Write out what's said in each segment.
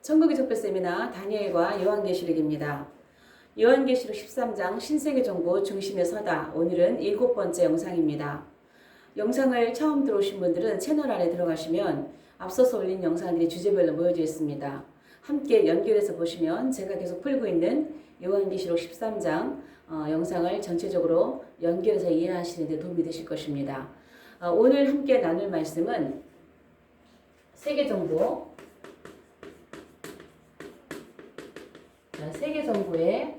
천국의 족보 세미나 다니엘과 요한계시록입니다. 요한계시록 13장 신세계 정보 중심에 서다. 오늘은 7번째 영상입니다. 영상을 처음 들어오신 분들은 채널 안에 들어가시면 앞서서 올린 영상들이 주제별로 모여져 있습니다. 함께 연결해서 보시면 제가 계속 풀고 있는 요한계시록 13장 영상을 전체적으로 연결해서 이해하시는 데 도움이 되실 것입니다. 오늘 함께 나눌 말씀은 세계정보, 세계정보의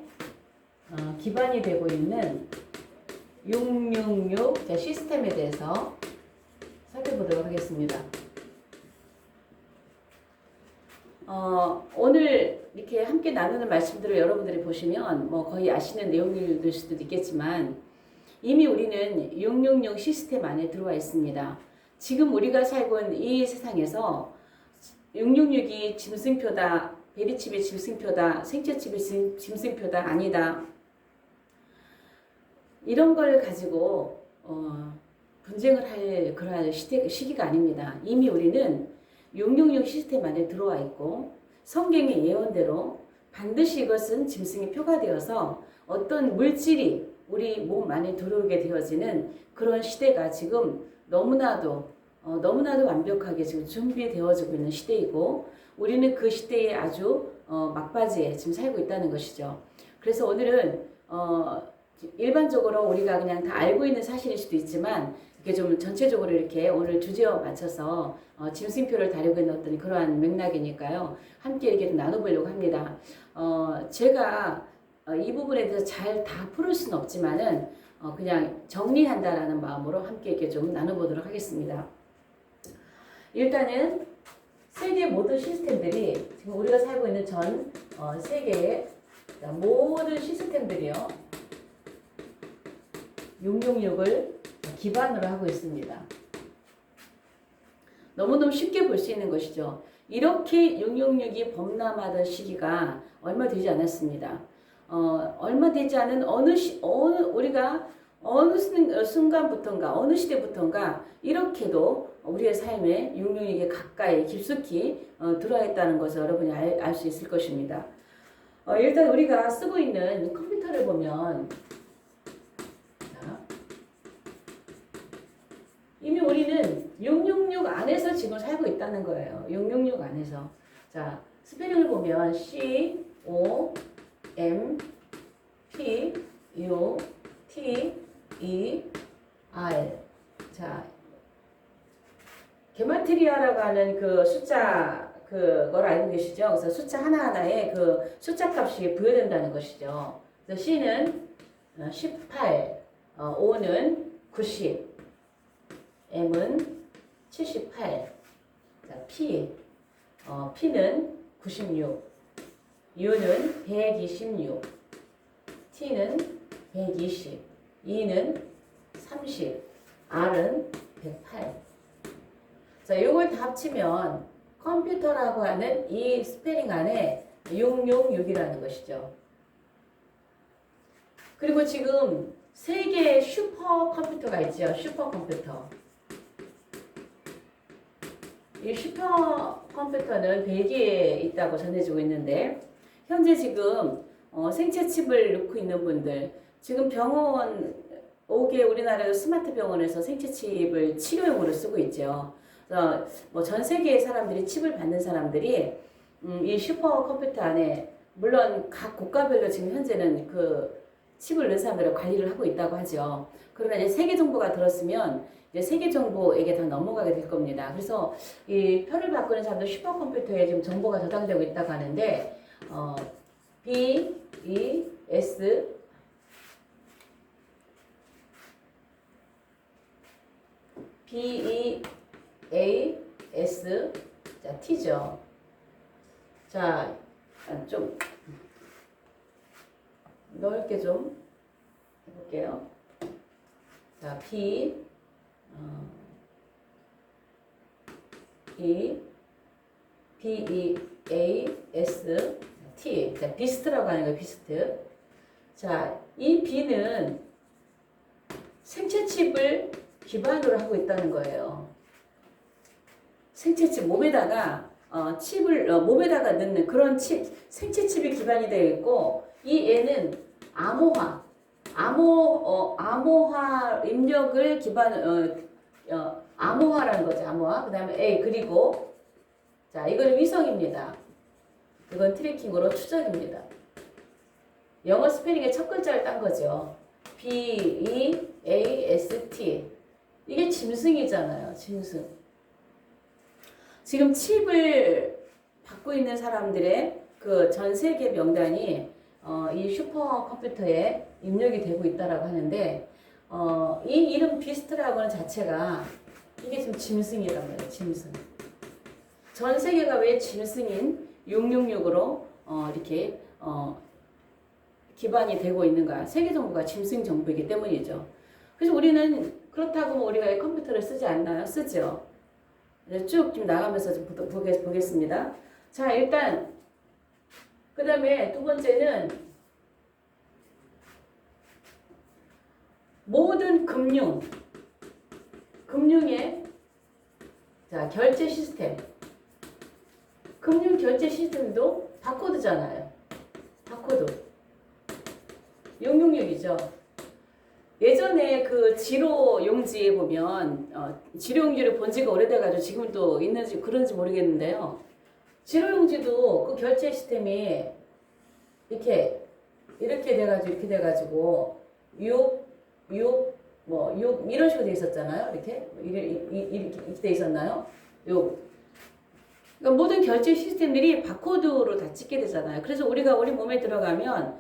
기반이 되고 있는 666 시스템에 대해서 살펴보도록 하겠습니다. 오늘 이렇게 함께 나누는 말씀들을 여러분들이 보시면 거의 아시는 내용일 수도 있겠지만 이미 우리는 666 시스템 안에 들어와 있습니다. 지금 우리가 살고 있는 이 세상에서 666이 짐승표다, 베리칩이 짐승표다, 생체칩이 짐승표다, 아니다. 이런 걸 가지고 분쟁을 할 그러한 시기가 아닙니다. 이미 우리는 666 시스템 안에 들어와 있고 성경의 예언대로 반드시 이것은 짐승의 표가 되어서 어떤 물질이 우리 몸 안에 들어오게 되어지는 그런 시대가 지금 너무나도 완벽하게 지금 준비되어지고 있는 시대이고 우리는 그 시대에 아주 막바지에 지금 살고 있다는 것이죠. 그래서 오늘은 일반적으로 우리가 그냥 다 알고 있는 사실일 수도 있지만 이렇게 좀 전체적으로 이렇게 오늘 주제에 맞춰서 짐승표를 다루고 있는 어떤 그러한 맥락이니까요. 함께 이렇게 좀 나눠보려고 합니다. 제가 이 부분에 대해서 잘 다 풀을 수는 없지만은 그냥 정리한다라는 마음으로 함께 이렇게 좀 나눠보도록 하겠습니다. 일단은 세계 모든 시스템들이 지금 우리가 살고 있는 전 세계의 모든 시스템들이요 666을 기반으로 하고 있습니다. 너무너무 쉽게 볼 수 있는 것이죠. 이렇게 666이 범람하던 시기가 얼마 되지 않았습니다. 얼마 되지 않은 우리가 어느 순간부터인가 어느 시대부터인가 이렇게도 우리의 삶에 666에 가까이 깊숙이 들어와 있다는 것을 여러분이 알 수 있을 것입니다. 일단 우리가 쓰고 있는 컴퓨터를 보면 이미 우리는 666 안에서 지금 살고 있다는 거예요. 666 안에서. 자, 스페링을 보면 C, O, M, P, U, T, E, R. 자, 게마트리아라고 하는 그 숫자, 그걸 알고 계시죠? 그래서 숫자 하나하나에 그 숫자 값이 부여된다는 것이죠. 그래서 C는 18, O는 90, M은 78, 자, P는 96, U는 126, T는 120, E는 30, R은 108. 자, 이걸 다 합치면 컴퓨터라고 하는 이 스페링 안에 666이라는 것이죠. 그리고 지금 세계의 슈퍼컴퓨터가 있죠. 슈퍼컴퓨터. 이 슈퍼컴퓨터는 벨기에에 있다고 전해지고 있는데 현재 지금 생체 칩을 넣고 있는 분들 지금 병원 5개 우리나라도 스마트 병원에서 생체 칩을 치료용으로 쓰고 있죠. 그래서 전 세계의 사람들이 칩을 받는 사람들이 이 슈퍼컴퓨터 안에 물론 각 국가별로 지금 현재는 그 칩을 넣은 사람들을 관리를 하고 있다고 하죠. 그러나 이제 세계 정보가 들었으면 이제 세계 정보에게 다 넘어가게 될 겁니다. 그래서 이 표를 바꾸는 사람들 슈퍼컴퓨터에 지금 정보가 저장되고 있다고 하는데 B, E, S, B, E, A, S, 자, T죠. 자, 좀 넓게 좀 해볼게요. 자, P, E, B, E, A, S, T. 자, 비스트라고 하는 거예요, 비스트. 자, 이 B는 생체 칩을 기반으로 하고 있다는 거예요. 생체칩 몸에다가 칩을 몸에다가 넣는 그런 칩, 생체 칩이 기반이 되어 있고 이 N은 암호화 입력을 암호화라는 거죠. 암호화. 그다음에 A 그리고 자 이거는 위성입니다. 이건 트래킹으로 추적입니다. 영어 스페링의 첫 글자를 딴 거죠. BEAST. 이게 짐승이잖아요. 짐승. 지금 칩을 받고 있는 사람들의 그 전 세계 명단이 이 슈퍼컴퓨터에 입력이 되고 있다라고 하는데 이 이름 비스트라고 하는 자체가 이게 지금 짐승이란 말이에요. 짐승. 전 세계가 왜 짐승인 666으로 이렇게 기반이 되고 있는가? 세계 정부가 짐승 정부이기 때문이죠. 그래서 우리는 그렇다고 뭐 우리가 컴퓨터를 쓰지 않나요? 쓰죠. 쭉 좀 나가면서 좀 보겠습니다. 자, 일단 그 다음에 두 번째는 모든 금융의 자 결제 시스템, 금융 결제 시스템도 바코드잖아요. 바코드 666이죠. 예전에 그 지로 용지에 보면 지로 용지를 본 지가 오래돼가지고 지금 또 있는지 그런지 모르겠는데요. 지로 용지도 그 결제 시스템이 이렇게 돼가지고 6 이런 식으로 돼 있었잖아요. 이렇게 돼 있었나요? 그러니까 모든 결제 시스템들이 바코드로 다 찍게 되잖아요. 그래서 우리가 우리 몸에 들어가면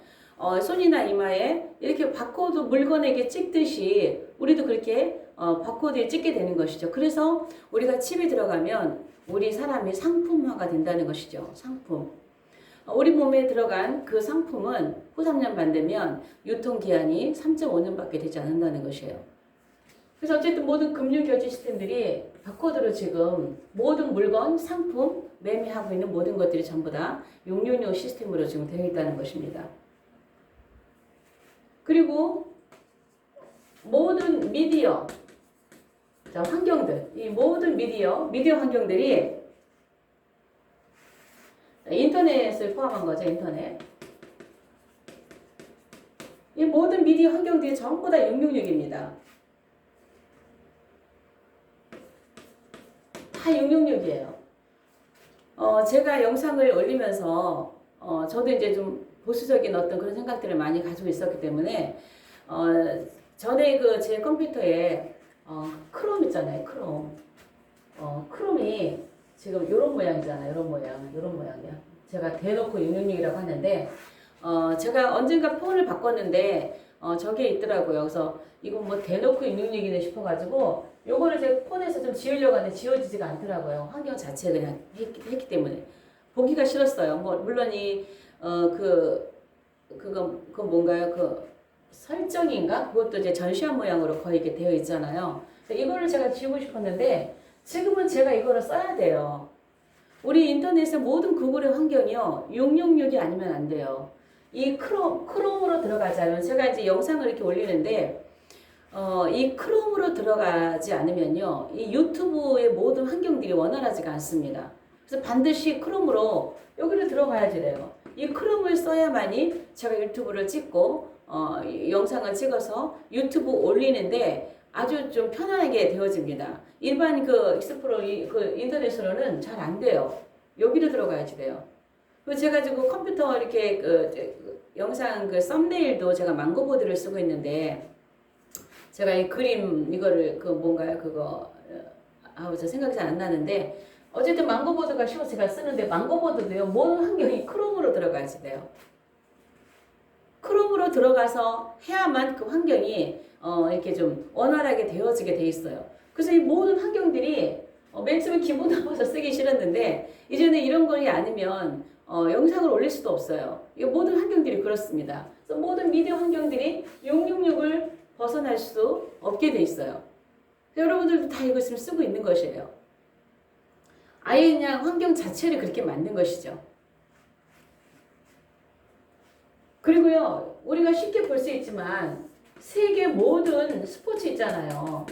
손이나 이마에 이렇게 바코드 물건에게 찍듯이 우리도 그렇게 바코드에 찍게 되는 것이죠. 그래서 우리가 칩이 들어가면 우리 사람이 상품화가 된다는 것이죠. 상품. 우리 몸에 들어간 그 상품은 후 3년 만들면 유통기한이 3.5년밖에 되지 않는다는 것이에요. 그래서 어쨌든 모든 금융결제 시스템들이 바코드로 지금 모든 물건, 상품, 매매하고 있는 모든 것들이 전부 다 666 시스템으로 지금 되어 있다는 것입니다. 그리고 모든 미디어, 자, 환경들, 이 모든 미디어 환경들이 인터넷을 포함한 거죠, 인터넷. 이 모든 미디어 환경들이 전부 다 666입니다. 다 666이에요. 제가 영상을 올리면서, 저도 이제 좀 보수적인 어떤 그런 생각들을 많이 가지고 있었기 때문에, 전에 그 제 컴퓨터에, 크롬 있잖아요, 크롬. 크롬이 지금 요런 모양이잖아요, 요런 모양이야. 제가 대놓고 666이라고 하는데, 제가 언젠가 폰을 바꿨는데, 저게 있더라고요. 그래서 이거 뭐 대놓고 666이네 싶어가지고, 요거를 제 폰에서 좀 지우려고 하는데 지워지지가 않더라고요. 환경 자체 그냥 했기 때문에. 보기가 싫었어요. 뭐, 물론 그거 뭔가요? 그 설정인가? 그것도 이제 전시한 모양으로 거의 이렇게 되어 있잖아요. 이거를 제가 지우고 싶었는데, 지금은 제가 이거를 써야 돼요. 우리 인터넷의 모든 구글의 환경이요. 666이 아니면 안 돼요. 이 크롬으로 들어가지 않으면 제가 이제 영상을 이렇게 올리는데 이 크롬으로 들어가지 않으면요. 이 유튜브의 모든 환경들이 원활하지가 않습니다. 그래서 반드시 크롬으로 여기를 들어가야지 돼요. 이 크롬을 써야만이 제가 유튜브를 찍고 영상을 찍어서 유튜브 올리는데 아주 좀 편안하게 되어집니다. 일반 그 익스플로 그 인터넷으로는 잘 안 돼요. 여기로 들어가야지 돼요. 그 제가 지금 컴퓨터 이렇게 영상 그 썸네일도 제가 망고보드를 쓰고 있는데 제가 이 그림 이거를 그 뭔가요 그거 저 생각이 잘 안 나는데 어쨌든 망고보드가 쉬워서 제가 쓰는데 망고보드도요 모든 환경이 크롬으로 들어가야지 돼요. 크롬으로 들어가서 해야만 그 환경이 이렇게 좀 원활하게 되어지게 돼 있어요. 그래서 이 모든 환경들이 맨 처음에 기분 나빠서 쓰기 싫었는데 이제는 이런 거이 아니면 영상을 올릴 수도 없어요. 이 모든 환경들이 그렇습니다. 그래서 모든 미디어 환경들이 666을 벗어날 수 없게 돼 있어요. 여러분들도 다 이것을 쓰고 있는 것이에요. 아예 그냥 환경 자체를 그렇게 만든 것이죠. 그리고요, 우리가 쉽게 볼 수 있지만 세계 모든 스포츠 있잖아요.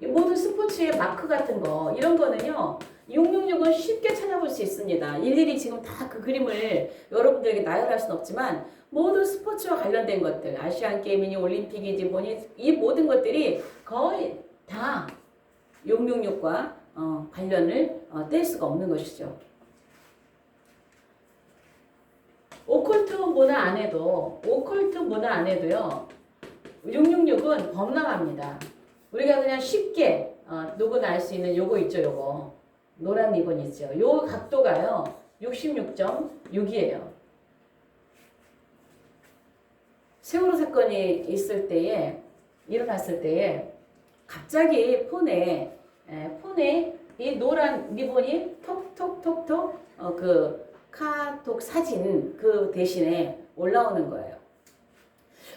이 모든 스포츠의 마크 같은 거 이런 거는요 666은 쉽게 찾아볼 수 있습니다. 일일이 지금 다 그 그림을 여러분들에게 나열할 수는 없지만 모든 스포츠와 관련된 것들, 아시안 게임이니 올림픽이지 뭐니 이 모든 것들이 거의 다 666과 관련을 뗄 수가 없는 것이죠. 오컬트 문화 안에도요. 666은 범람합니다. 우리가 그냥 쉽게 누구나 알 수 있는 요거 있죠, 요거. 노란 리본 있죠. 요 각도가요. 66.6이에요. 세월호 사건이 일어났을 때에 갑자기 폰에 이 노란 리본이 톡톡톡톡 그 카톡 사진 그 대신에 올라오는 거예요.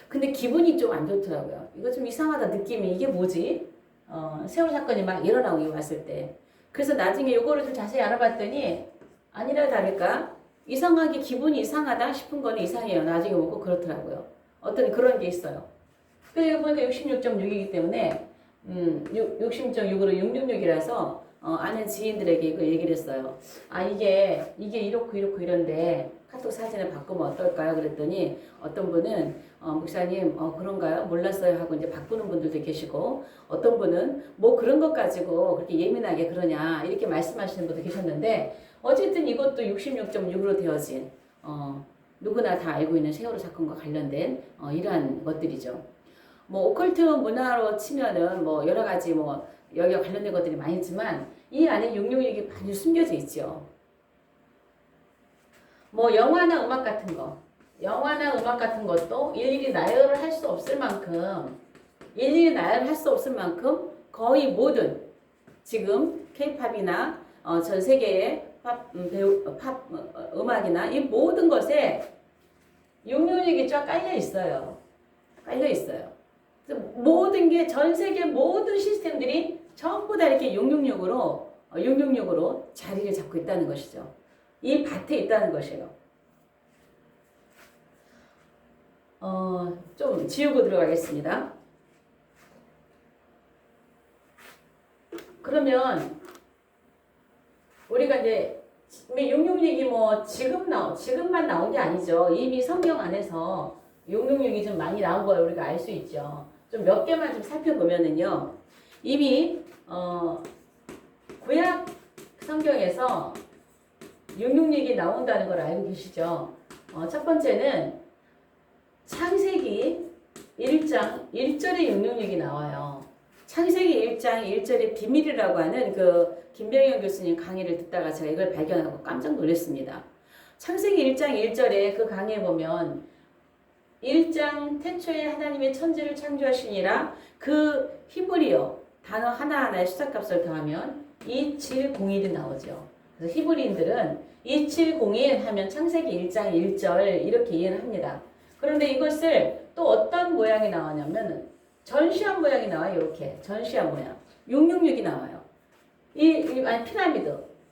근데 기분이 좀 안 좋더라고요. 이거 좀 이상하다 느낌이 이게 뭐지? 세월호 사건이 막 일어나고 왔을 때. 그래서 나중에 요거를 좀 자세히 알아봤더니 아니라 다를까 이상하게 기분이 이상하다 싶은 거는 이상해요. 나중에 보고 그렇더라고요. 어떤 그런 게 있어요. 그리고 보니까 66.6이기 때문에 66.6으로 666이라서 아는 지인들에게 이거 얘기를 했어요. 이게 이렇고 이런데 카톡 사진을 바꾸면 어떨까요? 그랬더니 어떤 분은 목사님 그런가요? 몰랐어요 하고 이제 바꾸는 분들도 계시고 어떤 분은 뭐 그런 것 가지고 그렇게 예민하게 그러냐 이렇게 말씀하시는 분도 계셨는데 어쨌든 이것도 66.6으로 되어진 누구나 다 알고 있는 세월호 사건과 관련된 이러한 것들이죠. 뭐 오컬트 문화로 치면은 뭐 여러 가지 뭐 여기와 관련된 것들이 많이 있지만 이 안에 666이 많이 숨겨져 있죠. 뭐 영화나 음악 같은 것도 일일이 나열을 할 수 없을 만큼 거의 모든 지금 K-팝이나 전 세계의 팝 음악이나 이 모든 것에 666이 쫙 깔려 있어요. 모든 게 전 세계 모든 시스템들이 전부 다 이렇게 666으로 자리를 잡고 있다는 것이죠. 이 밭에 있다는 것이에요. 좀 지우고 들어가겠습니다. 그러면 우리가 이제 666이 뭐 지금만 나온 게 아니죠. 이미 성경 안에서 666이 좀 많이 나온 걸 우리가 알 수 있죠. 좀 몇 개만 좀 살펴보면은요. 이미 구약 성경에서 666이 나온다는 걸 알고 계시죠? 첫 번째는 창세기 1장 1절에 666이 나와요. 창세기 1장 1절에 비밀이라고 하는 그 김병현 교수님 강의를 듣다가 제가 이걸 발견하고 깜짝 놀랐습니다. 창세기 1장 1절에 그 강의에 보면 1장 태초에 하나님의 천지를 창조하시니라 그 히브리어 단어 하나하나의 숫자값을 더하면 2701이 나오죠. 그래서 히브리인들은 2701 하면 창세기 1장 1절 이렇게 이해를 합니다. 그런데 이것을 또 어떤 모양이 나오냐면 전시한 모양이 나와요. 이렇게 전시한 모양 666이 나와요.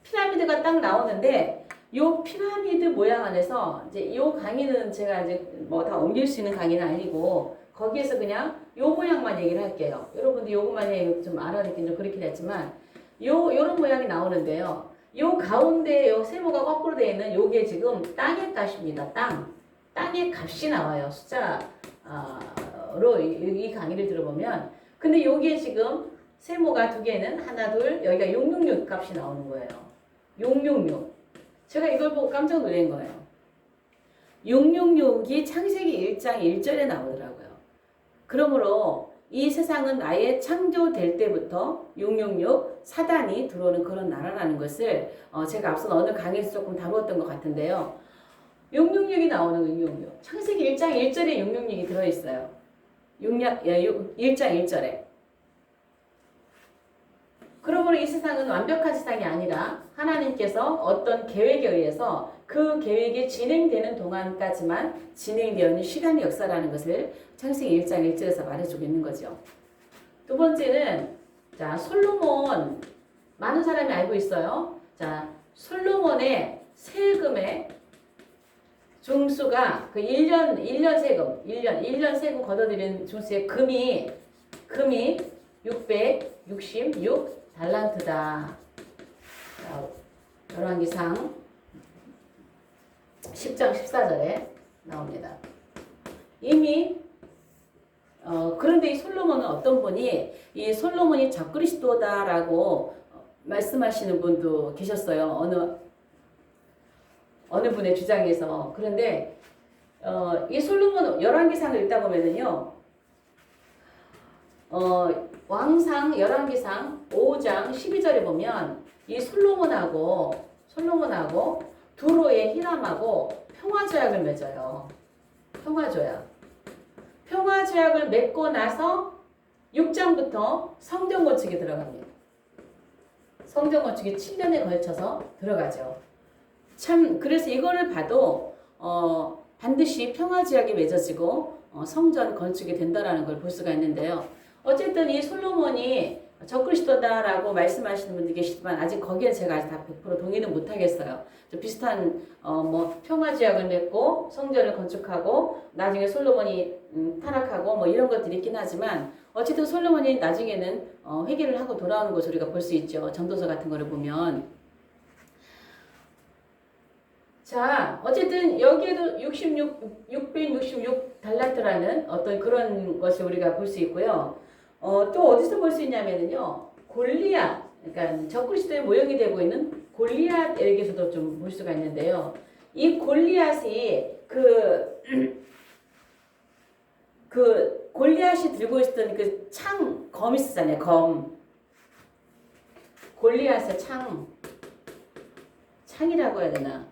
피라미드가 딱 나오는데 요 피라미드 모양 안에서 이제 요 강의는 제가 이제 뭐 다 옮길 수 있는 강의는 아니고 거기에서 그냥 요 모양만 얘기를 할게요. 여러분들 요것만 좀 알아듣긴 좀 그렇긴 했지만 요런 모양이 나오는데요. 요 가운데 요 세모가 거꾸로 되어 있는 요게 지금 땅의 값입니다. 땅의 값이 나와요. 숫자로 이 강의를 들어보면 근데 요게 지금 세모가 두 개는 하나 둘 여기가 666 값이 나오는 거예요. 666 제가 이걸 보고 깜짝 놀란 거예요. 666이 창세기 1장 1절에 나오더라고요. 그러므로 이 세상은 아예 창조될 때부터 666 사단이 들어오는 그런 나라라는 것을 제가 앞선 어느 강의에서 조금 다루었던 것 같은데요. 666이 나오는 666. 창세기 1장 1절에 666이 들어있어요. 1장 1절에. 그러므로 이 세상은 완벽한 세상이 아니라 하나님께서 어떤 계획에 의해서 그 계획이 진행되는 동안까지만 진행되어 있는 시간의 역사라는 것을 창세기 1장 1절에서 말해주고 있는 거죠. 두 번째는 자 솔로몬 많은 사람이 알고 있어요. 자 솔로몬의 세금의 중수가 그 1년 세금 걷어들인 중수의 금이 666 달란트다. 열왕기상 10장 14절에 나옵니다. 이미 그런데 이 솔로몬은 어떤 분이 이 솔로몬이 적그리스도다라고 말씀하시는 분도 계셨어요. 어느 분의 주장에서. 그런데 이 솔로몬 열왕기상을 읽다 보면은요. 왕상 열왕기상 5장 12절에 보면 이 솔로몬하고 두로의 히람하고 평화조약을 맺어요. 평화조약을 맺고 나서 6장부터 성전 건축에 들어갑니다. 성전 건축이 7년에 걸쳐서 들어가죠. 참 그래서 이거를 봐도 반드시 평화조약이 맺어지고 성전 건축이 된다라는 걸 볼 수가 있는데요. 어쨌든 이 솔로몬이 적그리스도다라고 말씀하시는 분들 계시지만 아직 거기에 제가 아직 다 100% 동의는 못하겠어요. 비슷한 평화조약을 맺고 성전을 건축하고 나중에 솔로몬이 타락하고 뭐 이런 것들이 있긴 하지만 어쨌든 솔로몬이 나중에는 회개를 하고 돌아오는 것을 우리가 볼 수 있죠. 전도서 같은 거를 보면. 자, 어쨌든 여기에도 666 달란트라는 어떤 그런 것을 우리가 볼 수 있고요. 또 어디서 볼 수 있냐면요. 골리앗, 그러니까 적그리스도의 모형이 되고 있는 골리앗에게서도 좀 볼 수가 있는데요. 이 골리앗이 그 골리앗이 들고 있었던 그 검 있었잖아요. 검. 골리앗의 창이라고 해야 되나?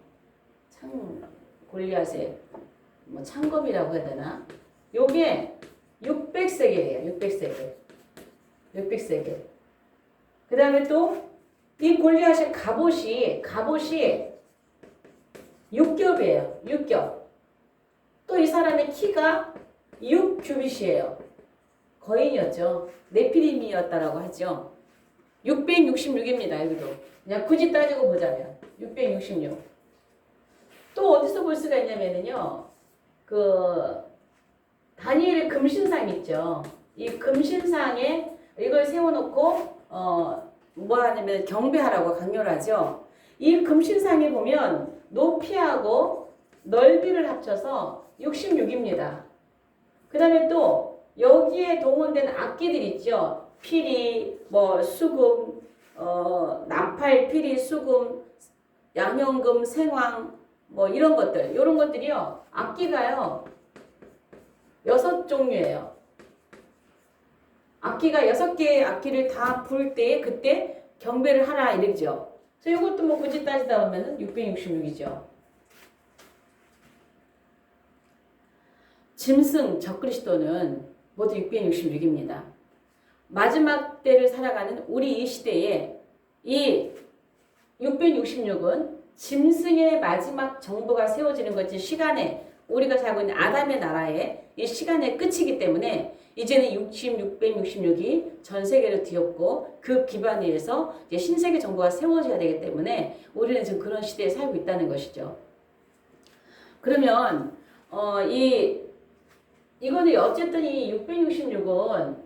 골리앗의 창검이라고 해야 되나? 요게 600세겔이에요. 600세겔. 그 다음에 또 이 골리앗의 갑옷이 6겹이에요. 6겹. 또 이 사람의 키가 6규빗이에요. 거인이었죠. 네피림이었다라고 하죠. 666입니다. 여기도. 그냥 굳이 따지고 보자면 666. 또 어디서 볼 수가 있냐면요. 다니엘의 금신상 있죠. 이 금신상에 이걸 세워놓고 뭐 하냐면 경배하라고 강요를 하죠. 이 금신상에 보면 높이하고 넓이를 합쳐서 66입니다. 그 다음에 또 여기에 동원된 악기들 있죠. 피리, 수금, 나팔, 피리, 수금, 양현금, 생황, 이런 것들이요. 악기가요. 6종류예요. 악기가 6개의 악기를 다 불 때 그때 경배를 하라 이러죠. 그래서 이것도 굳이 따지다 보면 666이죠. 짐승 적그리스도는 모두 666입니다. 마지막 때를 살아가는 우리 이 시대에 이 666은 짐승의 마지막 정부가 세워지는 것이 시간에 우리가 살고 있는 아담의 나라의 이 시간의 끝이기 때문에 이제는 666이 전 세계를 뒤엎고 그 기반 위에서 이제 신세계 정부가 세워져야 되기 때문에 우리는 지금 그런 시대에 살고 있다는 것이죠. 그러면 이거는 어쨌든 이 666은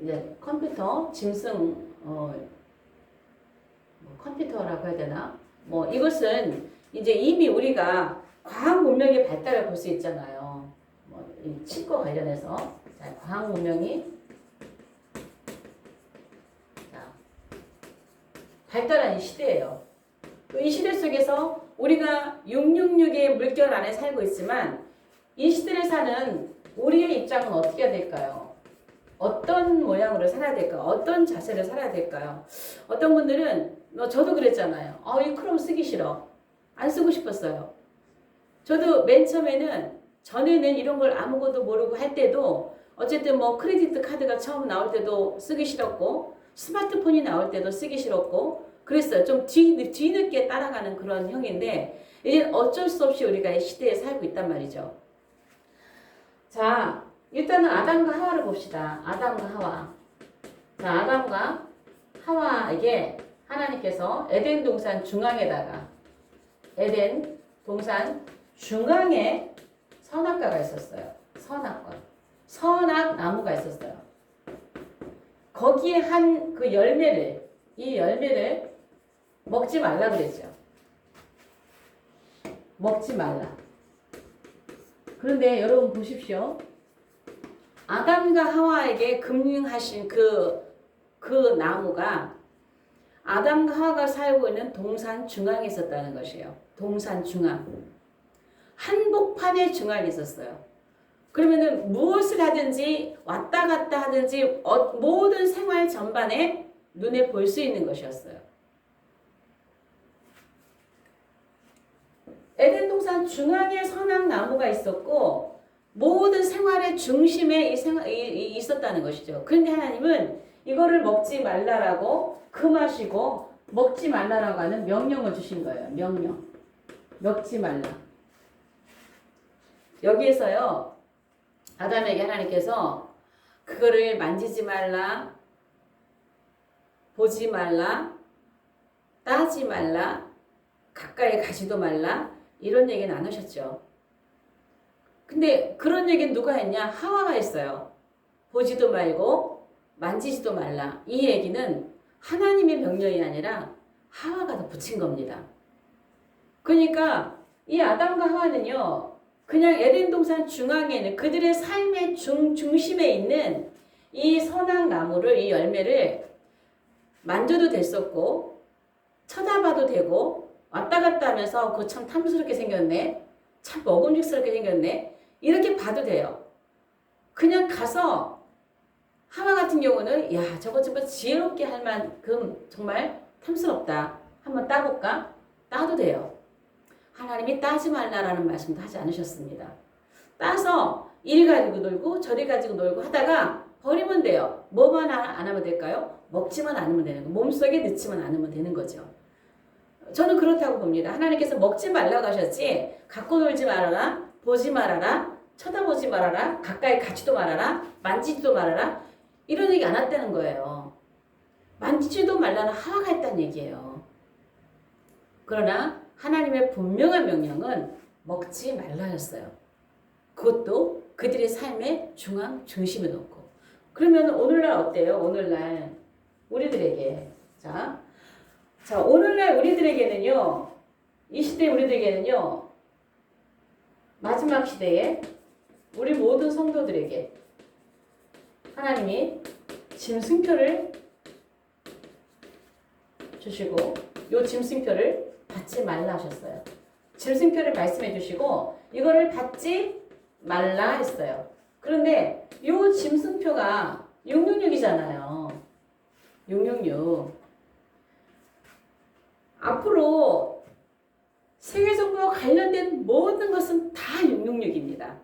이제 컴퓨터, 짐승, 컴퓨터라고 해야 되나? 이것은 이제 이미 우리가 과학 문명의 발달을 볼 수 있잖아요. 이 치과 관련해서. 자, 과학 문명이 발달한 시대예요. 또 이 시대 속에서 우리가 666의 물결 안에 살고 있지만 이 시대를 사는 우리의 입장은 어떻게 해야 될까요? 어떤 모양으로 살아야 될까요? 어떤 자세를 살아야 될까요? 어떤 분들은 저도 그랬잖아요. 이 크롬 쓰기 싫어. 안 쓰고 싶었어요. 저도 맨 처음에는 전에는 이런 걸 아무것도 모르고 할 때도 어쨌든 크레디트 카드가 처음 나올 때도 쓰기 싫었고 스마트폰이 나올 때도 쓰기 싫었고 그랬어요. 좀 뒤늦게 따라가는 그런 형인데 이제 어쩔 수 없이 우리가 이 시대에 살고 있단 말이죠. 자, 일단은 아담과 하와를 봅시다. 아담과 하와. 자, 아담과 하와에게 하나님께서 에덴 동산 중앙에다가 에덴 동산 중앙에 선악과가 있었어요. 선악 나무가 있었어요. 거기에 한 그 열매를 이 열매를 먹지 말라 그랬죠. 먹지 말라. 그런데 여러분 보십시오. 아담과 하와에게 금융하신 그 나무가 아담과 하와가 살고 있는 동산 중앙에 있었다는 것이에요. 동산 중앙. 한복판에 중앙에 있었어요. 그러면은 무엇을 하든지 왔다 갔다 하든지 모든 생활 전반에 눈에 볼 수 있는 것이었어요. 에덴 동산 중앙에 선악 나무가 있었고 모든 생활의 중심에 있었다는 것이죠. 그런데 하나님은 이거를 먹지 말라라고 금하시고 먹지 말라라고 하는 명령을 주신 거예요. 명령. 먹지 말라. 여기에서요. 아담에게 하나님께서 그거를 만지지 말라, 보지 말라, 따지 말라, 가까이 가지도 말라 이런 얘기는 안 하셨죠. 근데 그런 얘기는 누가 했냐? 하와가 했어요. 보지도 말고 만지지도 말라. 이 얘기는 하나님의 명령이 아니라 하와가 더 붙인 겁니다. 그러니까 이 아담과 하와는요. 그냥 에덴 동산 중앙에 있는 그들의 삶의 중심에 있는 이 선악 나무를 이 열매를 만져도 됐었고 쳐다봐도 되고 왔다 갔다 하면서 그거 참 탐스럽게 생겼네. 참 먹음직스럽게 생겼네. 이렇게 봐도 돼요. 그냥 가서 하와 같은 경우는 야 저거 정말 지혜롭게 할 만큼 정말 탐스럽다. 한번 따볼까? 따도 돼요. 하나님이 따지 말라라는 말씀도 하지 않으셨습니다. 따서 이리 가지고 놀고 저리 가지고 놀고 하다가 버리면 돼요. 뭐만 안 하면 될까요? 먹지만 않으면 되는 거. 몸속에 넣지만 않으면 되는 거죠. 저는 그렇다고 봅니다. 하나님께서 먹지 말라고 하셨지 갖고 놀지 말아라, 보지 말아라, 쳐다보지 말아라, 가까이 가지도 말아라, 만지지도 말아라 이런 얘기 안 했다는 거예요. 만지지도 말라는 하와가 했다는 얘기예요. 그러나 하나님의 분명한 명령은 먹지 말라였어요. 그것도 그들의 삶의 중심에 놓고. 그러면 오늘날 어때요? 오늘날 우리들에게 자 오늘날 우리들에게는요. 이 시대 우리들에게는요. 마지막 시대에 우리 모든 성도들에게 하나님이 짐승표를 주시고 요 짐승표를 받지 말라 하셨어요. 짐승표를 말씀해 주시고 이거를 받지 말라 했어요. 그런데 요 짐승표가 666이잖아요. 666. 앞으로 세계정부와 관련된 모든 것은 다 666입니다.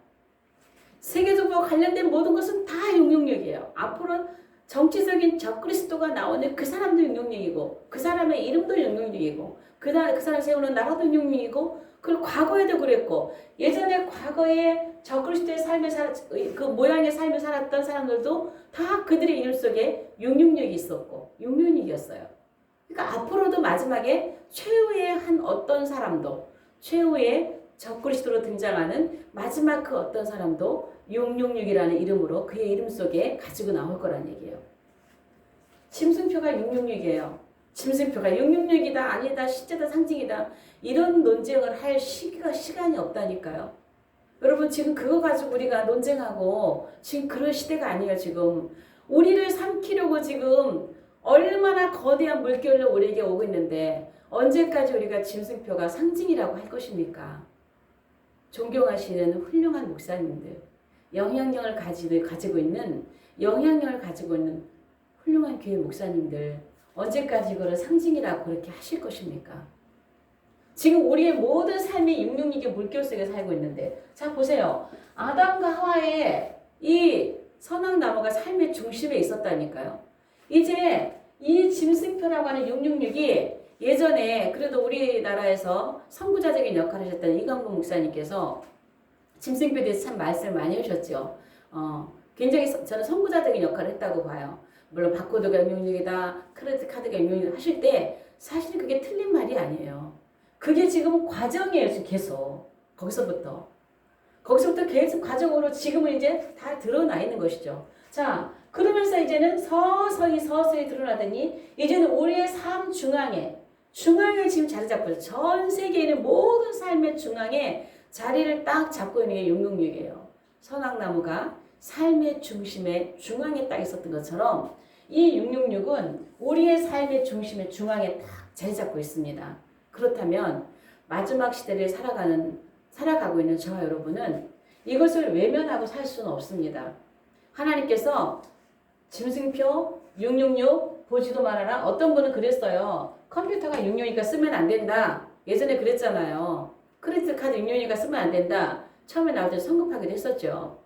세계정부와 관련된 모든 것은 다 666이에요. 앞으로 정치적인 적그리스도가 나오는 그 사람도 666이고 그 사람의 이름도 666이고 그 사람 세우는 나라도 666이고 그리고 과거에도 그랬고 예전에 과거에 적그리스도의 삶을 그 모양의 삶을 살았던 사람들도 다 그들의 이름 속에 666이 있었고 666이었어요. 그러니까 앞으로도 마지막에 최후의 한 어떤 사람도 최후의 적그리스도로 등장하는 마지막 그 어떤 사람도 666이라는 이름으로 그의 이름 속에 가지고 나올 거란 얘기예요. 짐승표가 666이에요. 짐승표가 666이다 아니다 실제다 상징이다 이런 논쟁을 할 시간이 없다니까요. 여러분 지금 그거 가지고 우리가 논쟁하고 지금 그런 시대가 아니에요. 지금 우리를 삼키려고 지금 얼마나 거대한 물결로 우리에게 오고 있는데 언제까지 우리가 짐승표가 상징이라고 할 것입니까? 존경하시는 훌륭한 목사님들, 영향력을 가지고 있는 훌륭한 교회 목사님들 언제까지 그걸 상징이라고 그렇게 하실 것입니까? 지금 우리의 모든 삶이 666의 물결 속에 살고 있는데 자 보세요. 아담과 하와의 이 선악나무가 삶의 중심에 있었다니까요. 이제 이 짐승표라고 하는 666이 예전에 그래도 우리나라에서 선구자적인 역할을 하셨던 이광복 목사님께서 짐승표에 대해서 참 말씀을 많이 해주셨죠. 굉장히 저는 선구자적인 역할을 했다고 봐요. 물론 바코드가 666이다, 크레딧 카드가 666이다 하실 때 사실 그게 틀린 말이 아니에요. 그게 지금 과정이에요. 지금 계속. 거기서부터 계속 과정으로 지금은 이제 다 드러나 있는 것이죠. 자, 그러면서 이제는 서서히 드러나더니 이제는 우리의 삶 중앙에 지금 자리 잡고 있어요. 전 세계에 있는 모든 삶의 중앙에 자리를 딱 잡고 있는 게 666이에요. 선악나무가 삶의 중앙에 딱 있었던 것처럼 이 666은 우리의 삶의 중앙에 딱 자리 잡고 있습니다. 그렇다면 마지막 시대를 살아가고 있는 저와 여러분은 이것을 외면하고 살 수는 없습니다. 하나님께서 짐승표 666 보지도 말아라. 어떤 분은 그랬어요. 컴퓨터가 666이니까 쓰면 안 된다. 예전에 그랬잖아요. 크레디트 카드 666이니까 쓰면 안 된다. 처음에 나올 때 성급하기도 했었죠.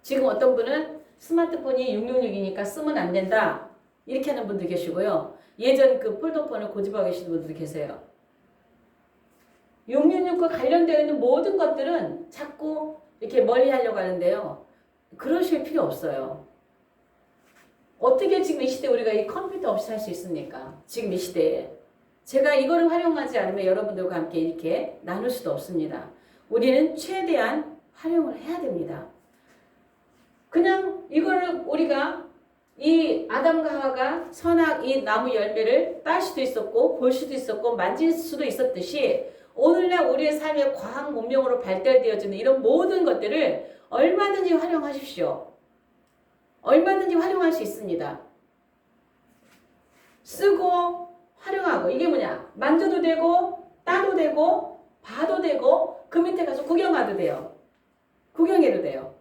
지금 어떤 분은 스마트폰이 666이니까 쓰면 안 된다. 이렇게 하는 분도 계시고요. 예전 그 폴더폰을 고집하고 계시는 분들도 계세요. 666과 관련되어 있는 모든 것들은 자꾸 이렇게 멀리 하려고 하는데요. 그러실 필요 없어요. 어떻게 지금 이 시대에 우리가 이 컴퓨터 없이 살 수 있습니까? 지금 이 시대에. 제가 이거를 활용하지 않으면 여러분들과 함께 이렇게 나눌 수도 없습니다. 우리는 최대한 활용을 해야 됩니다. 그냥 이거를 우리가 이 아담과 하와가 선악 이 나무 열매를 딸 수도 있었고 볼 수도 있었고 만질 수도 있었듯이 오늘날 우리의 삶의 과학 문명으로 발달되어지는 이런 모든 것들을 얼마든지 활용하십시오. 얼마든지 활용할 수 있습니다. 쓰고 활용하고 이게 뭐냐? 만져도 되고 따도 되고 봐도 되고 그 밑에 가서 구경해도 돼요. 구경해도 돼요.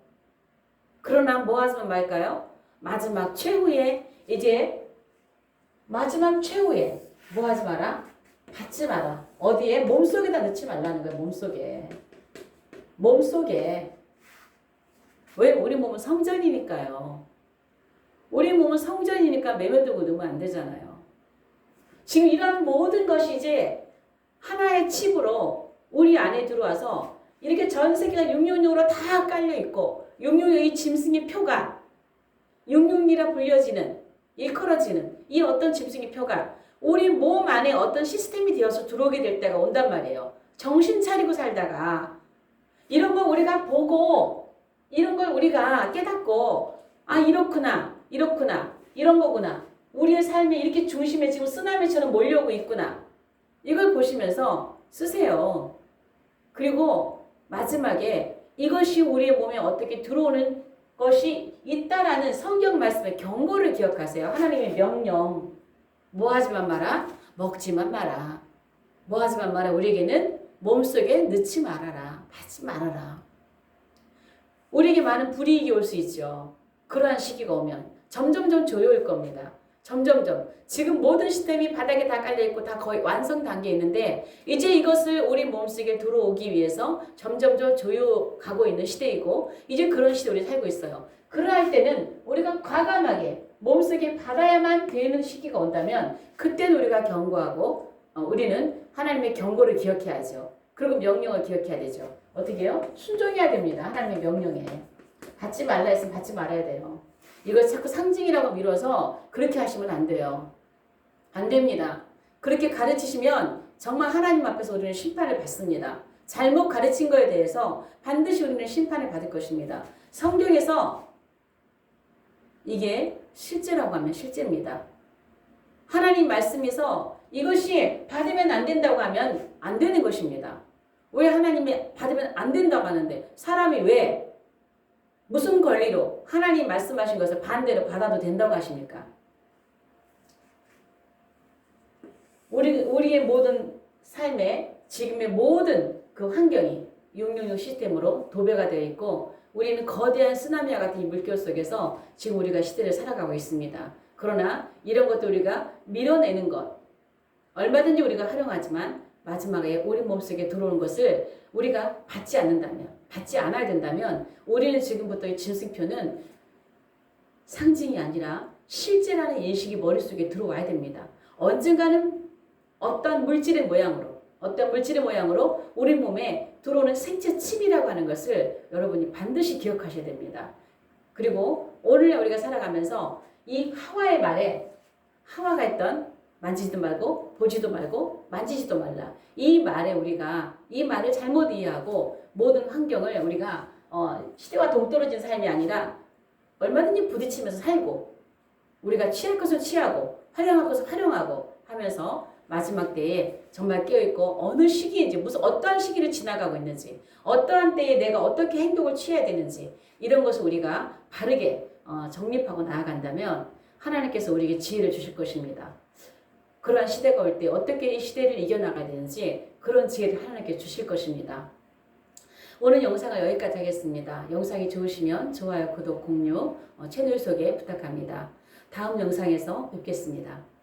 그러나 뭐 하면 말까요? 마지막 최후에 뭐 하지 마라? 받지 마라. 어디에? 몸속에다 넣지 말라는 거예요. 몸속에. 왜? 우리 몸은 성전이니까요. 우리 몸은 성전이니까 매매두고 넣으면 안 되잖아요. 지금 이런 모든 것이 이제 하나의 칩으로 우리 안에 들어와서 이렇게 전 세계가 666으로 다 깔려 있고 666이 짐승의 표가 666이라 불려지는 일컬어지는 이 어떤 짐승의 표가 우리 몸 안에 어떤 시스템이 되어서 들어오게 될 때가 온단 말이에요. 정신 차리고 살다가 이런 거 우리가 보고 이런 걸 우리가 깨닫고 아 이렇구나 이런 거구나 우리의 삶에 이렇게 중심에 지금 쓰나미처럼 몰려오고 있구나 이걸 보시면서 쓰세요. 그리고 마지막에 이것이 우리의 몸에 어떻게 들어오는 것이 있다라는 성경 말씀의 경고를 기억하세요. 하나님의 명령 뭐 하지만 마라 먹지만 마라 뭐 하지만 마라 우리에게는 몸속에 넣지 말아라 받지 말아라. 우리에게 많은 불이익이 올 수 있죠. 그러한 시기가 오면 점점점 조여올 겁니다. 점점점 지금 모든 시스템이 바닥에 다 깔려있고 다 거의 완성 단계에 있는데 이제 이것을 우리 몸속에 들어오기 위해서 점점점 조여가고 있는 시대이고 이제 그런 시대에 우리 살고 있어요. 그러할 때는 우리가 과감하게 몸속에 받아야만 되는 시기가 온다면 그때는 우리가 경고하고 우리는 하나님의 경고를 기억해야죠. 그리고 명령을 기억해야 되죠. 어떻게 해요? 순종해야 됩니다. 하나님의 명령에. 받지 말라 했으면 받지 말아야 돼요. 이걸 자꾸 상징이라고 미뤄서 그렇게 하시면 안 돼요. 안 됩니다. 그렇게 가르치시면 정말 하나님 앞에서 우리는 심판을 받습니다. 잘못 가르친 거에 대해서 반드시 우리는 심판을 받을 것입니다. 성경에서 이게 실제라고 하면 실제입니다. 하나님 말씀에서 이것이 받으면 안 된다고 하면 안 되는 것입니다. 왜 하나님이 받으면 안 된다고 하는데 사람이 왜 무슨 권리로 하나님 말씀하신 것을 반대로 받아도 된다고 하십니까? 우리의 모든 삶에 지금의 모든 그 환경이 666 시스템으로 도배가 되어 있고 우리는 거대한 쓰나미와 같은 이 물결 속에서 지금 우리가 시대를 살아가고 있습니다. 그러나 이런 것도 우리가 밀어내는 것 얼마든지 우리가 활용하지만 마지막에 우리 몸속에 들어오는 것을 우리가 받지 않아야 된다면 우리는 지금부터 이 짐승표는 상징이 아니라 실제라는 인식이 머릿속에 들어와야 됩니다. 언젠가는 어떤 물질의 모양으로 우리 몸에 들어오는 생체 칩이라고 하는 것을 여러분이 반드시 기억하셔야 됩니다. 그리고 오늘날 우리가 살아가면서 이 하와의 말에 하와가 했던 만지지도 말고 보지도 말고 만지지도 말라. 이 말에 우리가 이 말을 잘못 이해하고 모든 환경을 우리가 시대와 동떨어진 삶이 아니라 얼마든지 부딪히면서 살고 우리가 취할 것을 취하고 활용할 것을 활용하고 하면서 마지막 때에 정말 깨어있고 어느 시기인지 무슨 어떠한 시기를 지나가고 있는지 어떠한 때에 내가 어떻게 행동을 취해야 되는지 이런 것을 우리가 바르게 정립하고 나아간다면 하나님께서 우리에게 지혜를 주실 것입니다. 그러한 시대가 올 때 어떻게 이 시대를 이겨나가야 되는지 그런 지혜를 하나님께 주실 것입니다. 오늘 영상은 여기까지 하겠습니다. 영상이 좋으시면 좋아요, 구독, 공유, 채널 소개 부탁합니다. 다음 영상에서 뵙겠습니다.